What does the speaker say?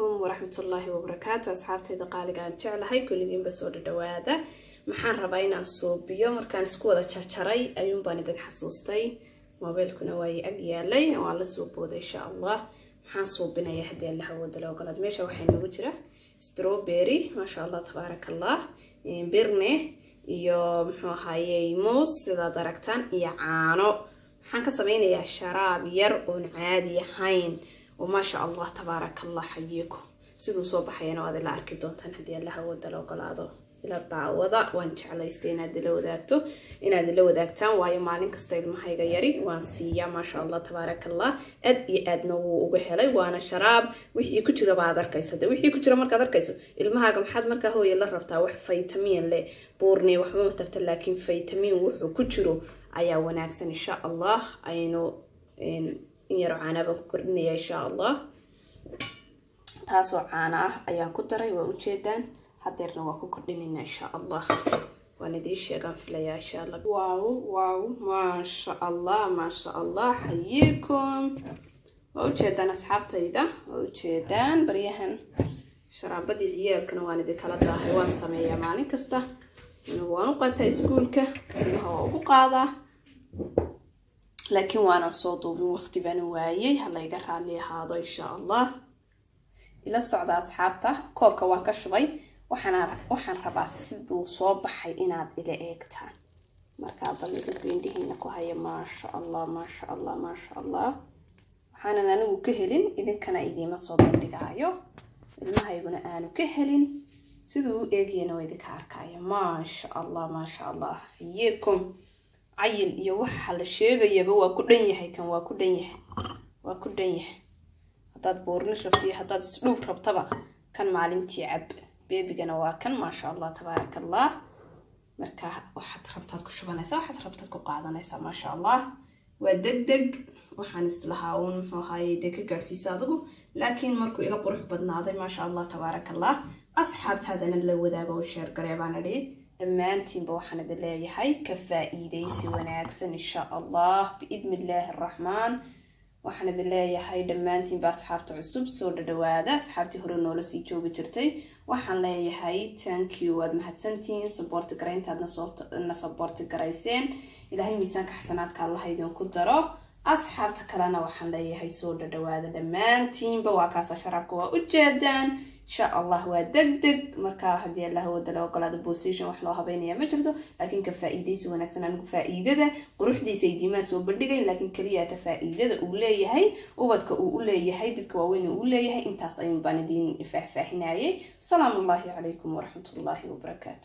ورحمة الله وبركاته أصحابتي دقالق aan jeclahay kulligiin ba soo dhawaada maxaan rabaa inaan soobiyo markaan isku wada jarjaray ayuun baan idin xasuustay mobilkuna way ag yaalay waan la soo booday insha Allah maxaan soobinayaa hadii Allah wada loo galad meesha waxa inoo jira strawberry ma sha Allah tabarakallah birne iyo muxuu ahaayay moos sida daragtan iyo caano waxaan ka sameeynayaa sharaab yar oo caadi ahayn وما شاء الله تبارك الله حييكم سيدو صوب حيانا وهذا لا أركي دونتان هدي الله ود لو قلاده إلى الطاوضة وانش على يستين هدي لو ذاكتو إن هدي لو ذاكتان وايو مالين كستيل ما هي غيري وانسيا ما شاء الله تبارك الله أدنو وغهلي وانا شراب وحي كتير بعد أركيسة وحي كتير مركز أركيسة المهاجم حد مركز هو يلا ربطه وح فيتامين لي بورني وح ما متفت لكن فيتامين وح كتيرو أيا وناكسن إن شاء الله أينو إن يرو عانا بكرني إن شاء الله تاسو عانا أيان كتري ووجدان حضرنا وكرنينا إن شاء الله وندي شيئا في ليا إن شاء الله واو ما شاء الله ما شاء الله حييكم ووجدان أصحابتي إذا ووجدان بريهن شرابدي العيال كانوا واندي كلا ظاهر وان سمية مالين كسته وانو قاتا اسكولك هو بقاضة لكن وانا صوتو بوقت بنوايي هلا يقرأ لي هذا إن شاء الله إلى السعودة أصحابته كوبكا وان كشوي وحن ربع سيدو صوب حي إناد إلى إيكتان مركز اللي تبين دهنكو هيا ما شاء الله ما شاء الله ما شاء الله وحنا نانو كهلين إذن كان إيدي ما صوب لقايو المها يقولنا آنو كهلين سيدو إيجينا ويدي كاركايا ما شاء الله ما شاء الله هيكم عيل iyo waxa la sheegayaba waa ku dhan yahay kan waa ku dhan yahay hadaad boornish rabtay hadaad isdhoof rabtaba kan maalintii cab beebigana waa kan ma sha Allah tabarakallah marka waxaad rabtaad ku shubanaysaa waxaad rabtaad ku qaadanaysaa ma sha Allah waa degdeg waxaan islahaa oo muxuu ahaayay ka gaarsiisa adigu laakiin markuu ila qurux badnaaday ma sha Allah tabarakallah asxaabtaadana la wadaago oo share gareebaan adii dhammaantiin waxaan idin leeyahay ka faa'iideysi wanaagsan insha Allah biidn Allah arrahman waxaan idin leeyahay dhammaantiin asxaabta cusub soo dhawaada asxaabtii hore noola sii joogi jirtay waxaan leeyahay thank you waad mahadsantiin support gareyntaadna support gareyseen ilaahay miisaanka xasanaadka Allah idin ku daro asxaabta kalena waxaan leeyahay soo dhawaada dhammaantiin waa kaas sharaabka waa u jeedaan إن شاء الله ودقدق مركا هدي الله ودلا وقلاد بوسيشن وحلو هبينيا ما جرتو لكن كفائدة ونكتنا نقول فائدة قروح دي سيدي ما سو بدقين لكن كلية فائدة أولي هي وبدك أولي هي دتك وين أولي هي انت صايم باندين فهناي سلام الله عليكم ورحمة الله وبركاته.